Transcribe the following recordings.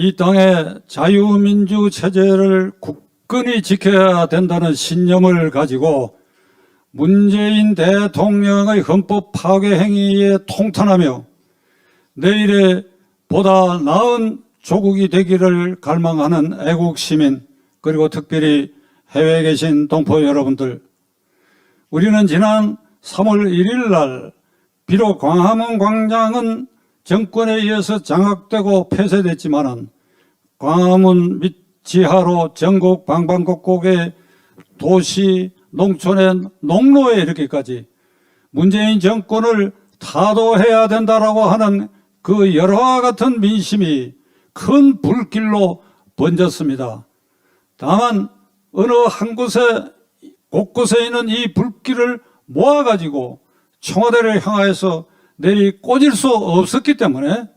이 땅의 자유민주 체제를 굳건히 지켜야 된다는 신념을 가지고 문재인 대통령의 헌법 파괴 행위에 통탄하며 내일의 보다 나은 조국이 되기를 갈망하는 애국 시민, 그리고 특별히 해외에 계신 동포 여러분들, 우리는 지난 3월 1일 날 비록 광화문 광장은 정권에 의해서 장악되고 폐쇄됐지만은 광화문 및 지하로 전국 방방곡곡의 도시, 농촌의 농로에 이르기까지 문재인 정권을 타도해야 된다라고 하는 그 열화와 같은 민심이 큰 불길로 번졌습니다. 다만 어느 한 곳에 곳곳에 있는 이 불길을 모아가지고 청와대를 향하여서 내리 꽂을 수 없었기 때문에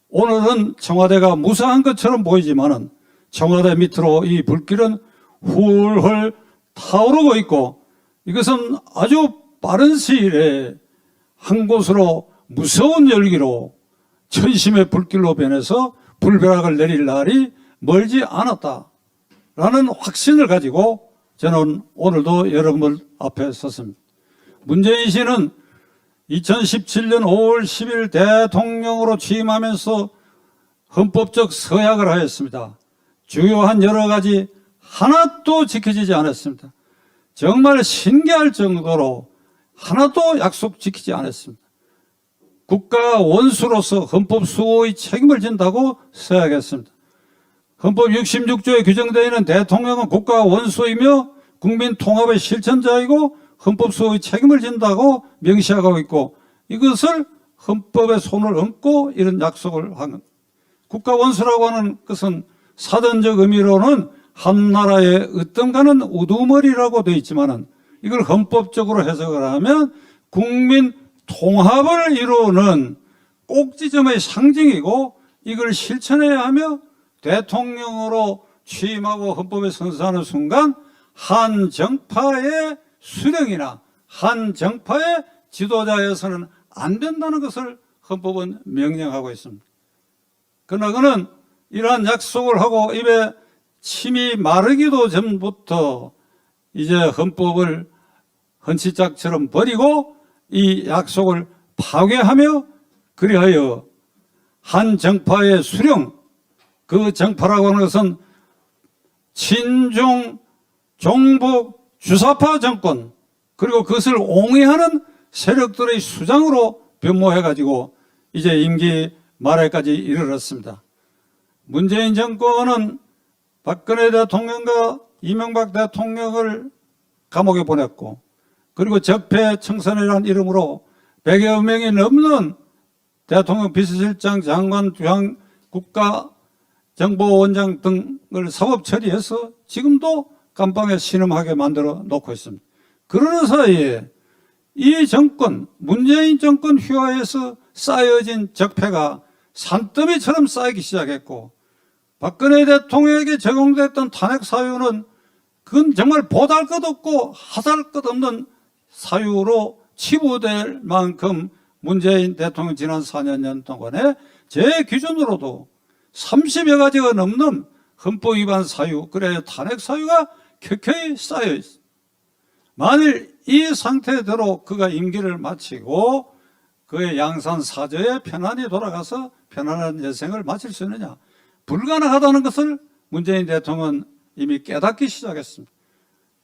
오늘은 청와대가 무사한 것처럼 보이지만은 청와대 밑으로 이 불길은 훌훌 타오르고 있고, 이것은 아주 빠른 시일에 한 곳으로 무서운 열기로 천심의 불길로 변해서 불벼락을 내릴 날이 멀지 않았다라는 확신을 가지고 저는 오늘도 여러분 앞에 섰습니다. 문재인 씨는 2017년 5월 10일 대통령으로 취임하면서 헌법적 서약을 하였습니다. 주요한 여러 가지 하나도 지켜지지 않았습니다. 정말 신기할 정도로 하나도 약속 지키지 않았습니다. 국가 원수로서 헌법 수호의 책임을 진다고 서약했습니다. 헌법 66조에 규정되어 있는 대통령은 국가 원수이며 국민 통합의 실천자이고 헌법 수호의 책임을 진다고 명시하고 있고, 이것을 헌법에 손을 얹고 이런 약속을 한 겁니다. 국가 원수라고 하는 것은 사전적 의미로는 한 나라의 으뜸가는 우두머리라고 되어 있지만은 이걸 헌법적으로 해석을 하면 국민 통합을 이루는 꼭지점의 상징이고, 이걸 실천해야 하며 대통령으로 취임하고 헌법에 선서하는 순간 한 정파의 수령이나 한 정파의 지도자에서는 안 된다는 것을 헌법은 명령하고 있습니다. 그러나 그는 이러한 약속을 하고 입에 침이 마르기도 전부터 이제 헌법을 헌치짝처럼 버리고 이 약속을 파괴하며, 그리하여 한 정파의 수령, 그 정파라고 하는 것은 친중 종북 주사파 정권, 그리고 그것을 옹호하는 세력들의 수장으로 변모해가지고 이제 임기 말에까지 이르렀습니다. 문재인 정권은 박근혜 대통령과 이명박 대통령을 감옥에 보냈고, 그리고 적폐청산이라는 이름으로 100여 명이 넘는 대통령 비서실장, 장관, 중앙 국가정보원장 등을 사법 처리해서 지금도 감방에 신음하게 만들어 놓고 있습니다. 그러는 사이에 이 정권, 문재인 정권 휘하에서 쌓여진 적폐가 산더미처럼 쌓이기 시작했고, 박근혜 대통령에게 적용됐던 탄핵 사유는 그건 정말 보잘것없고 하잘것없는 사유로 치부될 만큼 문재인 대통령 지난 4년 동안에 제 기준으로도 30여 가지가 넘는 헌법 위반 사유, 그래 탄핵 사유가 켜켜이 쌓여 있습니다. 만일 이 상태대로 그가 임기를 마치고 그의 양산 사저에 편안히 돌아가서 편안한 여생을 마칠 수 있느냐, 불가능하다는 것을 문재인 대통령은 이미 깨닫기 시작했습니다.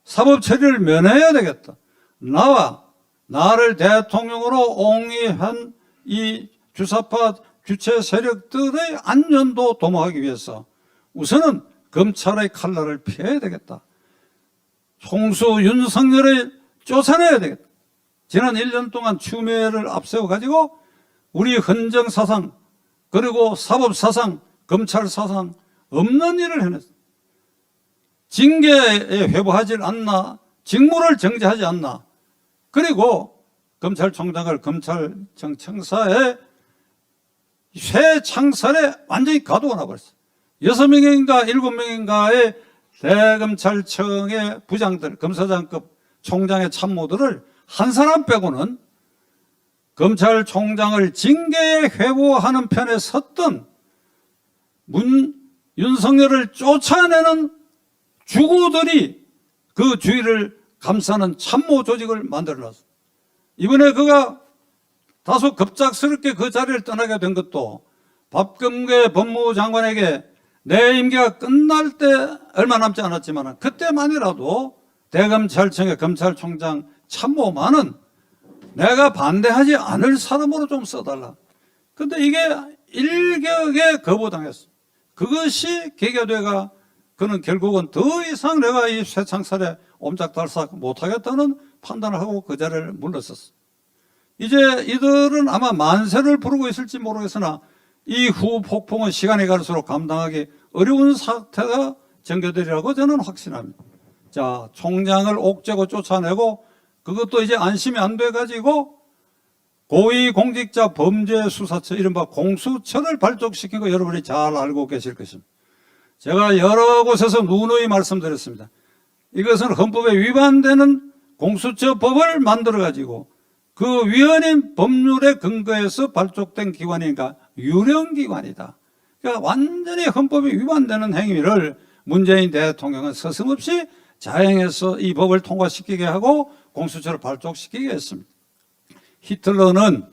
사법 처리를 면해야 되겠다. 나를 대통령으로 옹이한 이 주사파 주체 세력들의 안전도 도모하기 위해서 우선은 검찰의 칼날을 피해야 되겠다. 총수 윤석열을 쫓아내야 되겠다. 지난 1년 동안 추미애를 앞세워가지고 우리 헌정사상, 그리고 사법사상, 검찰사상 없는 일을 해냈습니다. 징계에 회부하지 않나, 직무를 정지하지 않나, 그리고 검찰총장을 검찰청 청사에 새 창살에 완전히 가두어 놔버렸어요. 6명인가 7명인가의 대검찰청의 부장들, 검사장급 총장의 참모들을 한 사람 빼고는 검찰총장을 징계에 회부하는 편에 섰던 윤석열을 쫓아내는 주구들이 그 주위를 감싸는 참모 조직을 만들어놨어. 이번에 그가 다소 급작스럽게 그 자리를 떠나게 된 것도 박범계 법무부 장관에게 내 임기가 끝날 때 얼마 남지 않았지만 그때만이라도 대검찰청의 검찰총장 참모만은 내가 반대하지 않을 사람으로 좀 써달라. 근데 이게 일격에 거부당했어. 그것이 계기가 그는 결국은 더 이상 내가 이 쇠창살에 옴짝달싹 못하겠다는 판단을 하고 그 자리를 물러섰어. 이제 이들은 아마 만세를 부르고 있을지 모르겠으나 이후 폭풍은 시간이 갈수록 감당하기 어려운 사태가 전개되리라고 저는 확신합니다. 자, 총장을 옥죄고 쫓아내고 그것도 이제 안심이 안 돼가지고 고위공직자범죄수사처 이른바 공수처를 발족시킨 거 여러분이 잘 알고 계실 것입니다. 제가 여러 곳에서 누누이 말씀드렸습니다. 이것은 헌법에 위반되는 공수처법을 만들어가지고 그 위헌인 법률에 근거해서 발족된 기관이니까 유령기관이다. 그러니까 완전히 헌법에 위반되는 행위를 문재인 대통령은 서슴없이 자행해서 이 법을 통과시키게 하고 공수처를 발족시키게 했습니다. 히틀러는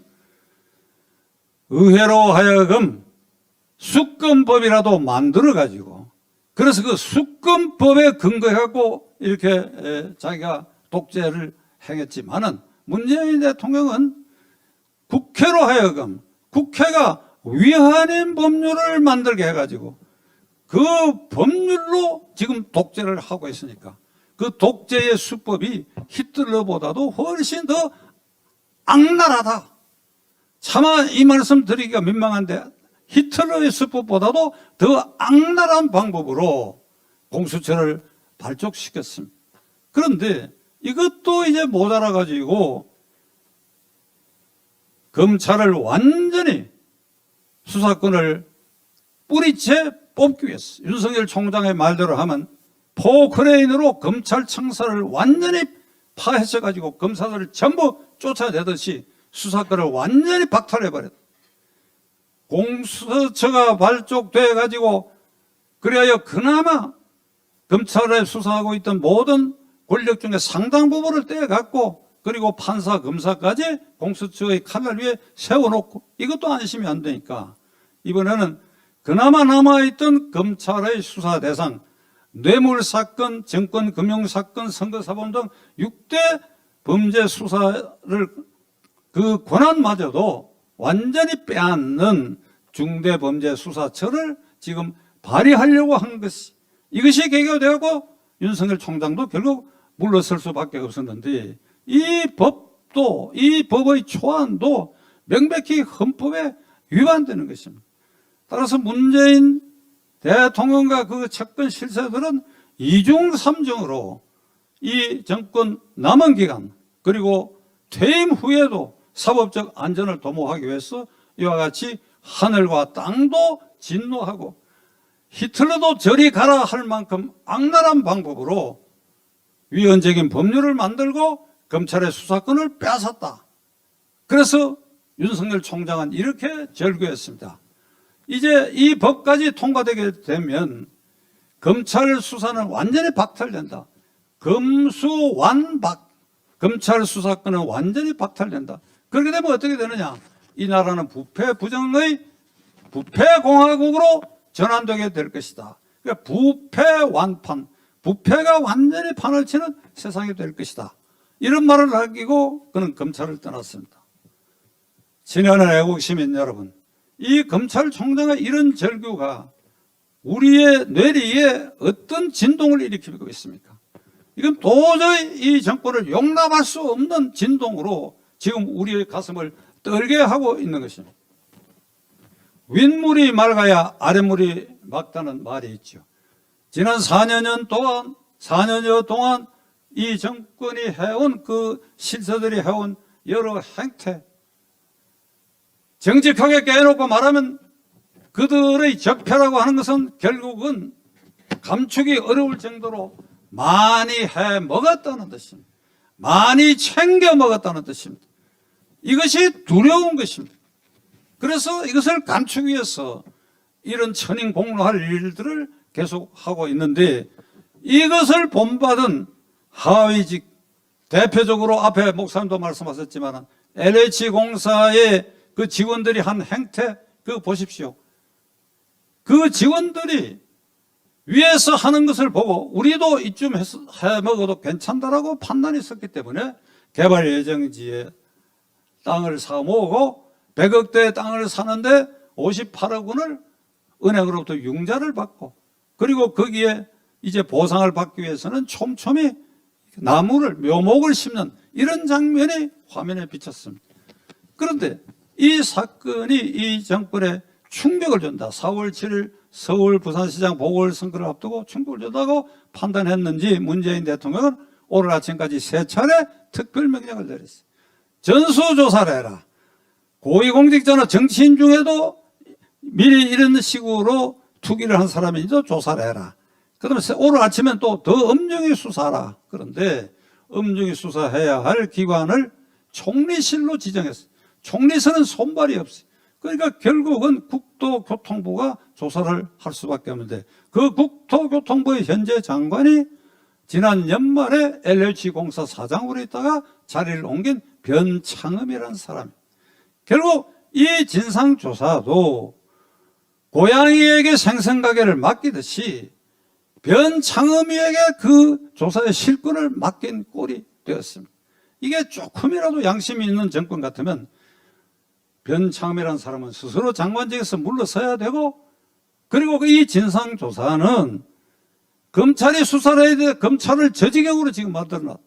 의회로 하여금 수권법이라도 만들어가지고 그래서 그 수권법에 근거하고 이렇게 자기가 독재를 행했지만은 문재인 대통령은 국회로 하여금 국회가 위헌인 법률을 만들게 해가지고 그 법률로 지금 독재를 하고 있으니까 그 독재의 수법이 히틀러보다도 훨씬 더 악랄하다. 차마 이 말씀 드리기가 민망한데 히틀러의 수법보다도 더 악랄한 방법으로 공수처를 발족시켰습니다. 그런데 이것도 이제 모자라가지고 검찰을 완전히 수사권을 뿌리채 뽑기 위해서 윤석열 총장의 말대로 하면 포크레인으로 검찰 청사를 완전히 파헤쳐가지고 검사들을 전부 쫓아내듯이 수사권을 완전히 박탈해버렸다. 공수처가 발족돼가지고 그래야 그나마 검찰에 수사하고 있던 모든 권력 중에 상당 부분을 떼어갖고 그리고 판사, 검사까지 공수처의 칼날 위에 세워놓고 이것도 안심이 안 되니까 이번에는 그나마 남아있던 검찰의 수사 대상 뇌물사건, 정권금융사건, 선거사범 등 6대 범죄 수사를 그 권한마저도 완전히 빼앗는 중대범죄수사처를 지금 발의하려고 한 것이 이것이 계기가 되고 윤석열 총장도 결국 물러설 수밖에 없었는데 이 법도 이 법의 초안도 명백히 헌법에 위반되는 것입니다. 따라서 문재인 대통령과 그 측근 실세들은 이중삼중으로 이 정권 남은 기간 그리고 퇴임 후에도 사법적 안전을 도모하기 위해서 이와 같이 하늘과 땅도 진노하고 히틀러도 저리 가라 할 만큼 악랄한 방법으로 위헌적인 법률을 만들고 검찰의 수사권을 빼앗았다. 그래서 윤석열 총장은 이렇게 절규했습니다. 이제 이 법까지 통과되게 되면 검찰 수사는 완전히 박탈된다. 검수완박. 검찰 수사권은 완전히 박탈된다. 그렇게 되면 어떻게 되느냐? 이 나라는 부패 부정의 부패공화국으로 전환되게 될 것이다. 그러니까 부패 완판, 부패가 완전히 판을 치는 세상이 될 것이다. 이런 말을 남기고 그는 검찰을 떠났습니다. 친애하는 애국시민 여러분, 이 검찰총장의 이런 절규가 우리의 뇌리에 어떤 진동을 일으키고 있습니까? 이건 도저히 이 정권을 용납할 수 없는 진동으로 지금 우리의 가슴을 떨게 하고 있는 것입니다. 윗물이 맑아야 아랫물이 맑다는 말이 있죠. 지난 4년여 동안 이 정권이 해온 그 실세들이 해온 여러 행태, 정직하게 깨놓고 말하면 그들의 적폐라고 하는 것은 결국은 감추기 어려울 정도로 많이 해 먹었다는 뜻입니다. 많이 챙겨 먹었다는 뜻입니다. 이것이 두려운 것입니다. 그래서 이것을 감추기 위해서 이런 천인공노할 일들을 계속하고 있는데, 이것을 본받은 하위직, 대표적으로 앞에 목사님도 말씀하셨지만 LH공사의 그 직원들이 한 행태 그거 보십시오. 그 직원들이 위에서 하는 것을 보고 우리도 이쯤 해 먹어도 괜찮다라고 판단이 있었기 때문에 개발 예정지에 땅을 사 모으고 100억대의 땅을 사는데 58억 원을 은행으로부터 융자를 받고, 그리고 거기에 이제 보상을 받기 위해서는 촘촘히 나무를, 묘목을 심는 이런 장면이 화면에 비쳤습니다. 그런데 이 사건이 이 정권에 충격을 준다. 4월 7일 서울 부산시장 보궐선거를 앞두고 충격을 준다고 판단했는지 문재인 대통령은 오늘 아침까지 3차례 특별명령을 내렸어요. 전수조사를 해라. 고위공직자나 정치인 중에도 미리 이런 식으로 투기를 한 사람인지도 조사를 해라. 그다음에 오늘 아침엔 또 더 엄중히 수사하라. 그런데 엄중히 수사해야 할 기관을 총리실로 지정했어요. 총리실은 손발이 없어요. 그러니까 결국은 국토교통부가 조사를 할 수밖에 없는데, 그 국토교통부의 현재 장관이 지난 연말에 LH공사 사장으로 있다가 자리를 옮긴 변창흠이라는 사람이에요. 결국 이 진상조사도 고양이에게 생선가게를 맡기듯이 변창흠이에게 그 조사의 실권을 맡긴 꼴이 되었습니다. 이게 조금이라도 양심이 있는 정권 같으면 변창흠이라는 사람은 스스로 장관직에서 물러서야 되고, 그리고 이 진상조사는 검찰이 수사를 해야 돼. 검찰을 저지경으로 지금 만들어놨.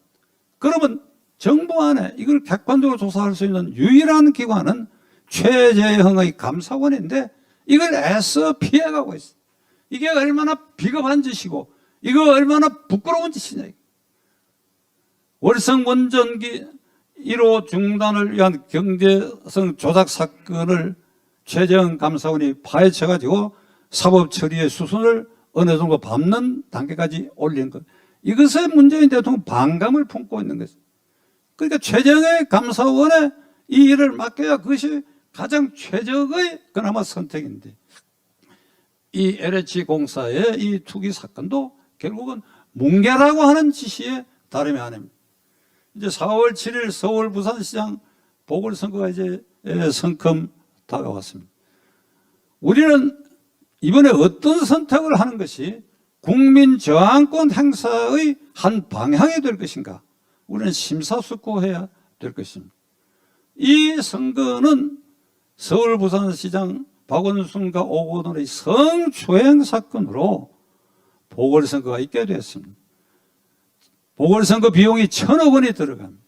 그러면 정부 안에 이걸 객관적으로 조사할 수 있는 유일한 기관은 최재형의 감사원인데 이걸 애써 피해가고 있어. 이게 얼마나 비겁한 짓이고 이거 얼마나 부끄러운 짓이냐. 월성 원전기 1호 중단을 위한 경제성 조작 사건을 최재형 감사원이 파헤쳐가지고 사법 처리의 수순을 어느 정도 밟는 단계까지 올린 것. 이것에 문재인 대통령 반감을 품고 있는 것입니다. 그러니까 최재형의 감사원에 이 일을 맡겨야 그것이 가장 최적의 그나마 선택인데, 이 LH공사의 이 투기 사건도 결국은 뭉개라고 하는 지시에 다름이 아닙니다. 이제 4월 7일 서울 부산시장 보궐선거가 이제 성큼 다가왔습니다. 우리는 이번에 어떤 선택을 하는 것이 국민 저항권 행사의 한 방향이 될 것인가, 우리는 심사숙고해야 될 것입니다. 이 선거는 서울 부산시장 박원순과 오거돈의 성추행 사건으로 보궐선거가 있게 됐습니다. 보궐선거 비용이 1,000억 원이 들어갑니다.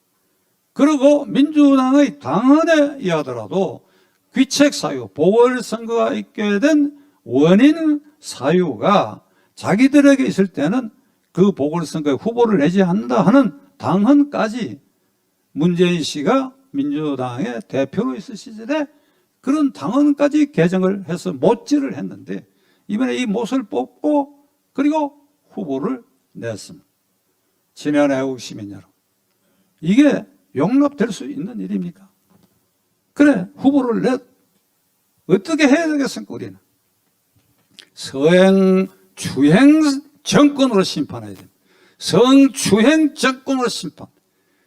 그리고 민주당의 당헌에 의하더라도 귀책 사유, 보궐선거가 있게 된 원인 사유가 자기들에게 있을 때는 그 보궐선거에 후보를 내지 않는다 하는 당헌까지 문재인 씨가 민주당의 대표로 있을 시절에 그런 당헌까지 개정을 해서 못질을 했는데, 이번에 이 못을 뽑고 그리고 후보를 냈습니다. 친애하는 애국 시민 여러분, 이게 용납될 수 있는 일입니까? 그래, 후보를 어떻게 해야 되겠습니까? 우리는 성추행 정권으로 심판해야 됩니다. 성추행 정권으로 심판.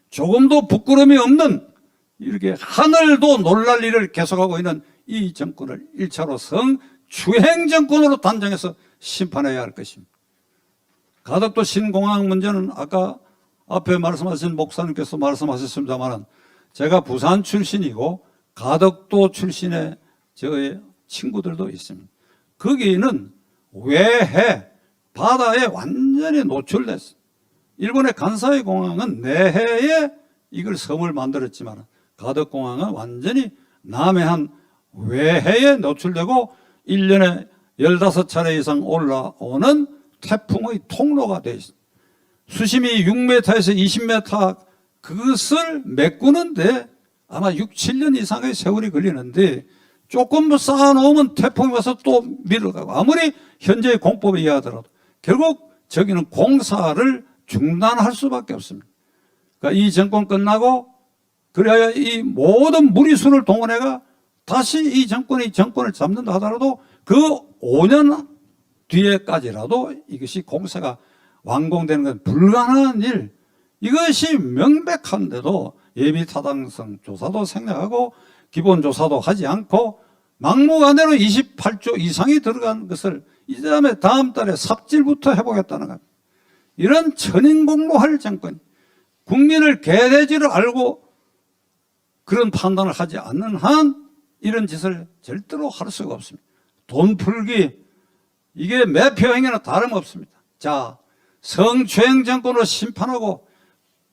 조금도 부끄러움이 없는, 이렇게 하늘도 놀랄 일을 계속하고 있는 이 정권을 1차로 성추행 정권으로 단정해서 심판해야 할 것입니다. 가덕도 신공항 문제는 아까 앞에 말씀하신 목사님께서 말씀하셨습니다만, 제가 부산 출신이고 가덕도 출신의 저의 친구들도 있습니다. 거기는 외해, 바다에 완전히 노출됐어요. 일본의 간사이 공항은 내해에 이걸 섬을 만들었지만 가덕공항은 완전히 남해안 외해에 노출되고 1년에 15차례 이상 올라오는 태풍의 통로가 되어 있습니다. 수심이 6m에서 20m, 그것을 메꾸는데 아마 6, 7년 이상의 세월이 걸리는데, 조금 쌓아놓으면 태풍이 와서 또 밀어가고, 아무리 현재의 공법에 의하더라도 결국 저기는 공사를 중단할 수밖에 없습니다. 그러니까 이 정권 끝나고 그래야 이 모든 무리수를 동원해가 다시 이 정권이 정권을 잡는다 하더라도 그 5년 뒤에까지라도 이것이 공사가 완공되는 건 불가능한 일, 이것이 명백한데도 예비타당성 조사도 생략하고 기본조사도 하지 않고 막무가내로 28조 이상이 들어간 것을 이 다음 달에 삽질부터 해보겠다는 겁니다. 이런 천인공노할 정권, 국민을 개돼지를 알고 그런 판단을 하지 않는 한 이런 짓을 절대로 할 수가 없습니다. 돈 풀기, 이게 매표행위는 다름없습니다. 자, 성추행 정권으로 심판하고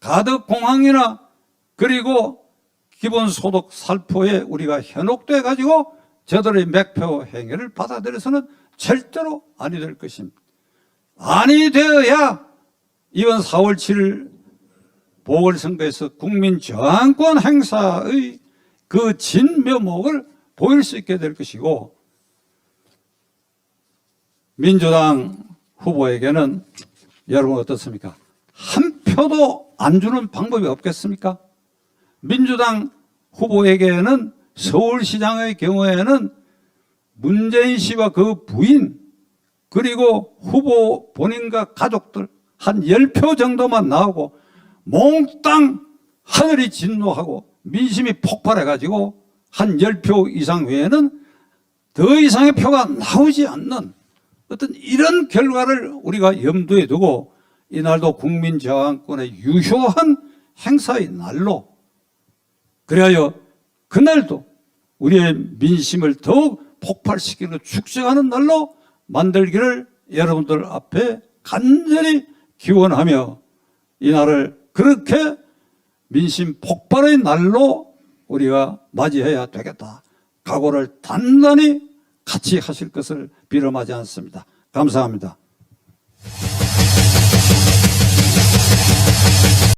가덕공항이나 그리고 기본소득 살포에 우리가 현혹돼 가지고 저들의 매표 행위를 받아들여서는 절대로 아니 될 것입니다. 아니 되어야 이번 4월 7일 보궐선거에서 국민 저항권 행사의 그 진면목을 보일 수 있게 될 것이고, 민주당 후보에게는 여러분 어떻습니까? 한 표도 안 주는 방법이 없겠습니까? 민주당 후보에게는 서울시장의 경우에는 문재인 씨와 그 부인 그리고 후보 본인과 가족들 한 10표 정도만 나오고 몽땅 하늘이 진노하고 민심이 폭발해가지고 한 10표 이상 외에는 더 이상의 표가 나오지 않는 어떤 이런 결과를 우리가 염두에 두고 이날도 국민저항권의 유효한 행사의 날로, 그리하여 그날도 우리의 민심을 더욱 폭발시키는 축적하는 날로 만들기를 여러분들 앞에 간절히 기원하며 이날을 그렇게 민심 폭발의 날로 우리가 맞이해야 되겠다, 각오를 단단히 같이 하실 것을 빌어마지 않습니다. 감사합니다.